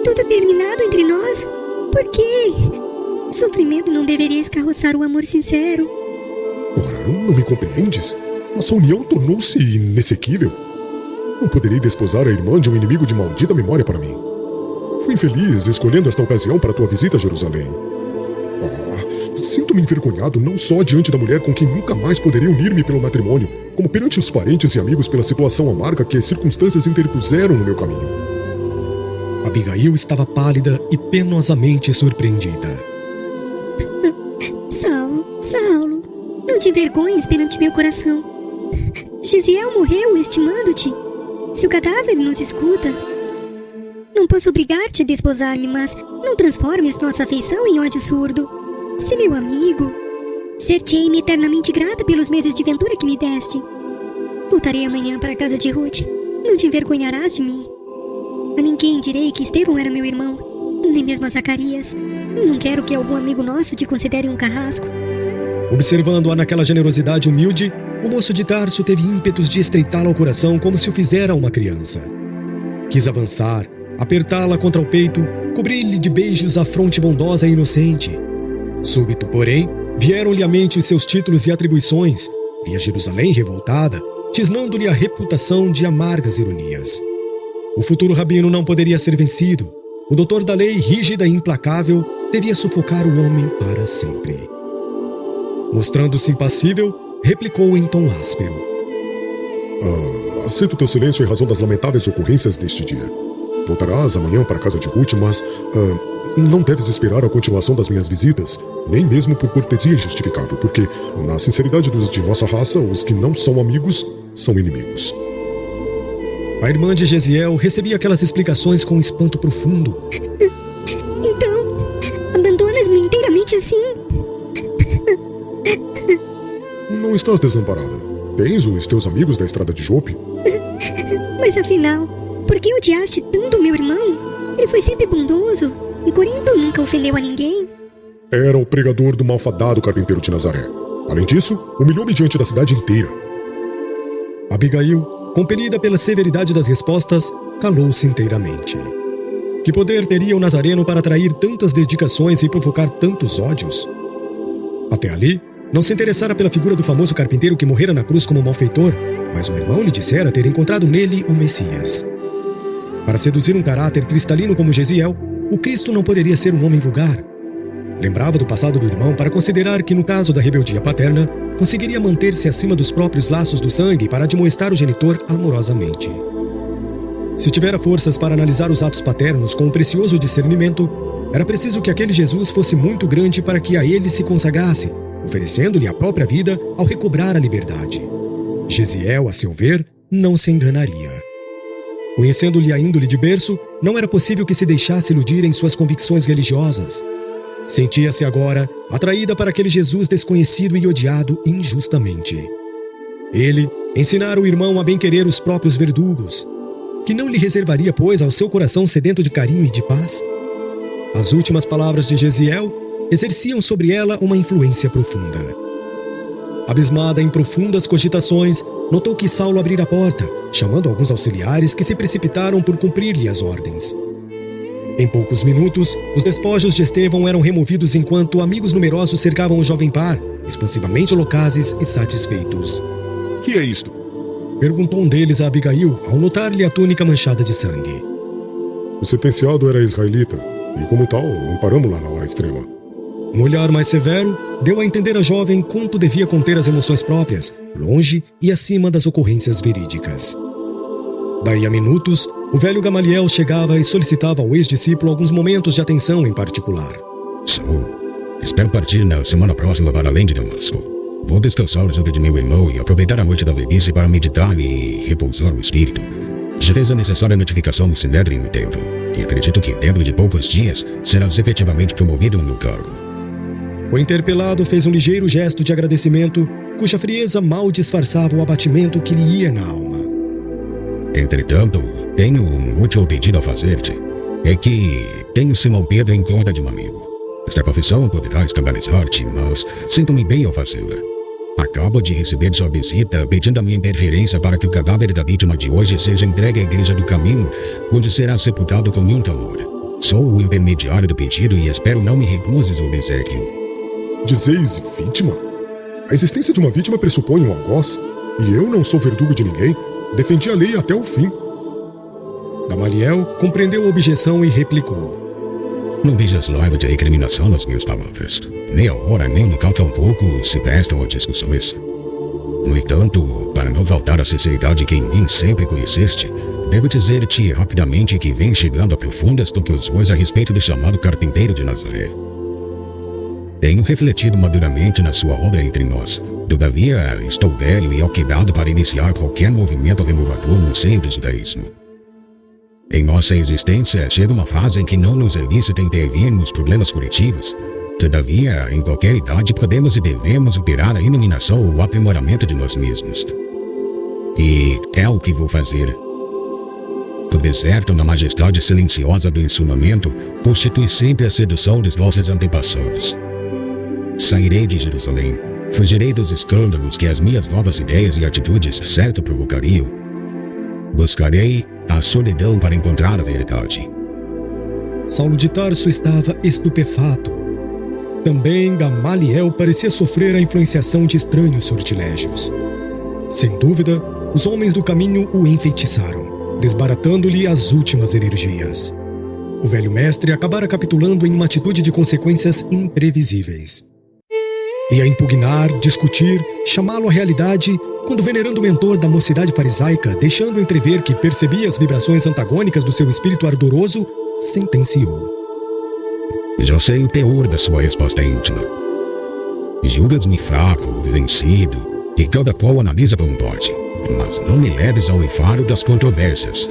Tudo terminado entre nós? Por quê? O sofrimento não deveria escarroçar o amor sincero. Ora, não me compreendes? Nossa união tornou-se inexequível. Não poderei desposar a irmã de um inimigo de maldita memória para mim. Fui infeliz escolhendo esta ocasião para tua visita a Jerusalém. Sinto-me envergonhado não só diante da mulher com quem nunca mais poderia unir-me pelo matrimônio, como perante os parentes e amigos pela situação amarga que as circunstâncias interpuseram no meu caminho. Abigail estava pálida e penosamente surpreendida. Saulo, não te envergonhes perante meu coração. Jesiel morreu estimando-te. Seu cadáver nos escuta. Não posso obrigar-te a desposar-me, mas não transformes nossa afeição em ódio surdo. Se meu amigo, ser-te-ei-me eternamente grata pelos meses de ventura que me deste. Voltarei amanhã para a casa de Ruth. Não te envergonharás de mim. A ninguém direi que Estevão era meu irmão, nem mesmo a Zacarias. Não quero que algum amigo nosso te considere um carrasco. Observando-a naquela generosidade humilde, o moço de Tarso teve ímpetos de estreitá-la ao coração como se o fizera uma criança. Quis avançar, apertá-la contra o peito, cobrir-lhe de beijos a fronte bondosa e inocente. Súbito, porém, vieram-lhe à mente os seus títulos e atribuições, via Jerusalém revoltada, tisnando-lhe a reputação de amargas ironias. O futuro rabino não poderia ser vencido. O doutor da lei, rígida e implacável, devia sufocar o homem para sempre. Mostrando-se impassível, replicou em tom áspero. Aceito teu silêncio em razão das lamentáveis ocorrências deste dia. Voltarás amanhã para a casa de Ruth, mas não deves esperar a continuação das minhas visitas, nem mesmo por cortesia injustificável, porque, na sinceridade de nossa raça, os que não são amigos são inimigos. A irmã de Jesiel recebia aquelas explicações com um espanto profundo. Então, abandonas-me inteiramente assim? Não estás desamparada. Tens os teus amigos da estrada de Jope? Mas afinal, por que odiaste tanto meu irmão? Ele foi sempre bondoso. Em Corinto nunca ofendeu a ninguém. Era o pregador do malfadado carpinteiro de Nazaré. Além disso, humilhou-me diante da cidade inteira. Abigail, compelida pela severidade das respostas, calou-se inteiramente. Que poder teria o nazareno para atrair tantas dedicações e provocar tantos ódios? Até ali, não se interessara pela figura do famoso carpinteiro que morrera na cruz como malfeitor, mas o irmão lhe dissera ter encontrado nele o Messias. Para seduzir um caráter cristalino como Jesiel, o Cristo não poderia ser um homem vulgar. Lembrava do passado do irmão para considerar que, no caso da rebeldia paterna, conseguiria manter-se acima dos próprios laços do sangue para admoestar o genitor amorosamente. Se tivera forças para analisar os atos paternos com um precioso discernimento, era preciso que aquele Jesus fosse muito grande para que a ele se consagrasse, oferecendo-lhe a própria vida ao recobrar a liberdade. Jesiel, a seu ver, não se enganaria. Conhecendo-lhe a índole de berço, não era possível que se deixasse iludir em suas convicções religiosas. Sentia-se agora atraída para aquele Jesus desconhecido e odiado injustamente. Ele ensinara o irmão a bem-querer os próprios verdugos, que não lhe reservaria, pois, ao seu coração sedento de carinho e de paz. As últimas palavras de Gesiel exerciam sobre ela uma influência profunda. Abismada em profundas cogitações, notou que Saulo abrira a porta, chamando alguns auxiliares que se precipitaram por cumprir-lhe as ordens. Em poucos minutos, os despojos de Estevão eram removidos enquanto amigos numerosos cercavam o jovem par, expansivamente loquazes e satisfeitos. Que é isto? Perguntou um deles a Abigail ao notar-lhe a túnica manchada de sangue. O sentenciado era israelita, e como tal, não paramos lá na hora extrema. Um olhar mais severo deu a entender à jovem quanto devia conter as emoções próprias, longe e acima das ocorrências verídicas. Daí a minutos, o velho Gamaliel chegava e solicitava ao ex-discípulo alguns momentos de atenção em particular. Saulo, espero partir na semana próxima para além de Damasco. Vou descansar junto de meu irmão e aproveitar a noite da velhice para meditar e repousar o espírito. Já fez a necessária notificação no Sinédrio e no templo, e acredito que dentro de poucos dias serás efetivamente promovido no cargo. O interpelado fez um ligeiro gesto de agradecimento, cuja frieza mal disfarçava o abatimento que lhe ia na alma. Entretanto, tenho um útil pedido a fazer-te. É que tenho Simão Pedro em conta de um amigo. Esta confissão poderá escandalizar-te, mas sinto-me bem ao fazê-la. Acabo de receber sua visita pedindo a minha interferência para que o cadáver da vítima de hoje seja entregue à Igreja do Caminho, onde será sepultado com muito amor. Sou o intermediário do pedido e espero não me recuses o obséquio. Dizeis vítima? A existência de uma vítima pressupõe um algoz, e eu não sou verdugo de ninguém. Defendi a lei até o fim. Gamaliel compreendeu a objeção e replicou. Não vejas laiva de recriminação nas minhas palavras. Nem a hora, nem o local tampouco se prestam a discussões. No entanto, para não faltar a sinceridade que em mim sempre conheceste, devo dizer-te rapidamente que vem chegando a profundas conclusões a respeito do chamado carpinteiro de Nazaré. Tenho refletido maduramente na sua obra entre nós. Todavia, estou velho e alquebrado para iniciar qualquer movimento renovador no seio do judaísmo. Em nossa existência, chega uma fase em que não nos é lícito intervir nos problemas coletivos. Todavia, em qualquer idade, podemos e devemos operar a iluminação ou o aprimoramento de nós mesmos. E é o que vou fazer. O deserto, na majestade silenciosa do ensinamento, constitui sempre a sedução dos nossos antepassados. Sairei de Jerusalém, fugirei dos escândalos que as minhas novas ideias e atitudes certo provocariam. Buscarei a solidão para encontrar a verdade. Saulo de Tarso estava estupefato. Também Gamaliel parecia sofrer a influenciação de estranhos sortilégios. Sem dúvida, os homens do caminho o enfeitiçaram, desbaratando-lhe as últimas energias. O velho mestre acabara capitulando em uma atitude de consequências imprevisíveis. Ia impugnar, discutir, chamá-lo à realidade, quando o venerando mentor da mocidade farisaica, deixando entrever que percebia as vibrações antagônicas do seu espírito ardoroso, sentenciou. Já sei o teor da sua resposta íntima. Julgas-me fraco, vencido, e cada qual analisa como pode, mas não me leves ao enfado das controvérsias.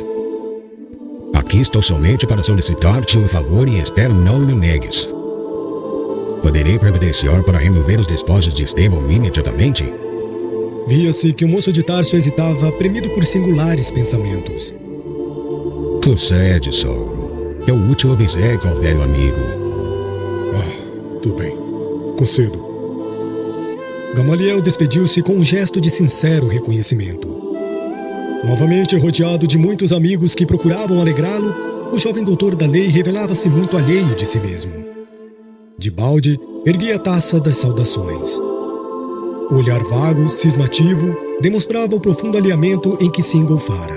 Aqui estou somente para solicitar-te um favor e espero não me negues. Poderei providenciar para remover os despojos de Estevão imediatamente? Via-se que o moço de Tarso hesitava, premido por singulares pensamentos. Concede, Saulo. É o último obséquio ao velho amigo. Tudo bem. Concedo. Gamaliel despediu-se com um gesto de sincero reconhecimento. Novamente rodeado de muitos amigos que procuravam alegrá-lo, o jovem doutor da lei revelava-se muito alheio de si mesmo. Debalde erguia a taça das saudações. O olhar vago, cismativo, demonstrava o profundo alinhamento em que se engolfara.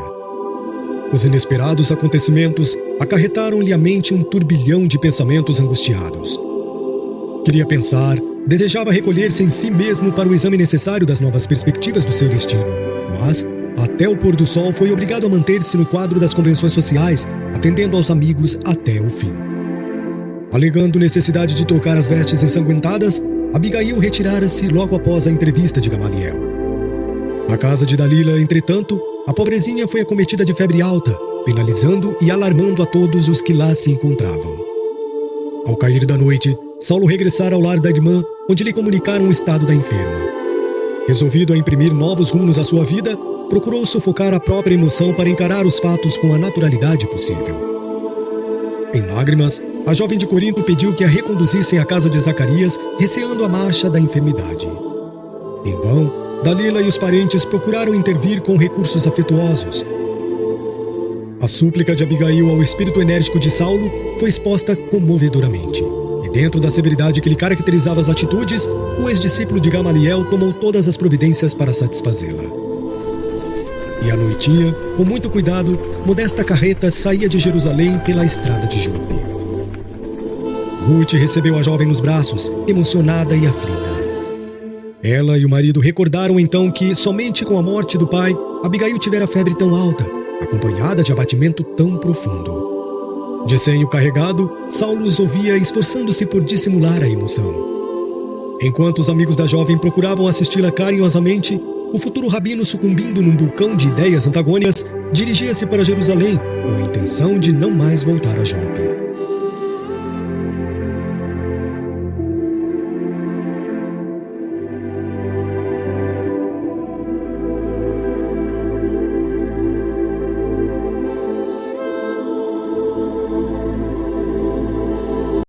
Os inesperados acontecimentos acarretaram-lhe à mente um turbilhão de pensamentos angustiados. Queria pensar, desejava recolher-se em si mesmo para o exame necessário das novas perspectivas do seu destino, mas, até o pôr do sol, foi obrigado a manter-se no quadro das convenções sociais, atendendo aos amigos até o fim. Alegando necessidade de trocar as vestes ensanguentadas, Abigail retirara-se logo após a entrevista de Gamaliel. Na casa de Dalila, entretanto, a pobrezinha foi acometida de febre alta, penalizando e alarmando a todos os que lá se encontravam. Ao cair da noite, Saulo regressara ao lar da irmã, onde lhe comunicaram o estado da enferma. Resolvido a imprimir novos rumos à sua vida, procurou sufocar a própria emoção para encarar os fatos com a naturalidade possível. Em lágrimas, a jovem de Corinto pediu que a reconduzissem à casa de Zacarias, receando a marcha da enfermidade. Em vão, Dalila e os parentes procuraram intervir com recursos afetuosos. A súplica de Abigail ao espírito enérgico de Saulo foi exposta comovedoramente. E dentro da severidade que lhe caracterizava as atitudes, o ex-discípulo de Gamaliel tomou todas as providências para satisfazê-la. E à noitinha, com muito cuidado, modesta carreta saía de Jerusalém pela estrada de Jope. Ruth recebeu a jovem nos braços, emocionada e aflita. Ela e o marido recordaram então que, somente com a morte do pai, Abigail tivera febre tão alta, acompanhada de abatimento tão profundo. De senho carregado, Saulo os ouvia esforçando-se por dissimular a emoção. Enquanto os amigos da jovem procuravam assisti-la carinhosamente, o futuro rabino, sucumbindo num vulcão de ideias antagônicas, dirigia-se para Jerusalém com a intenção de não mais voltar a Jope.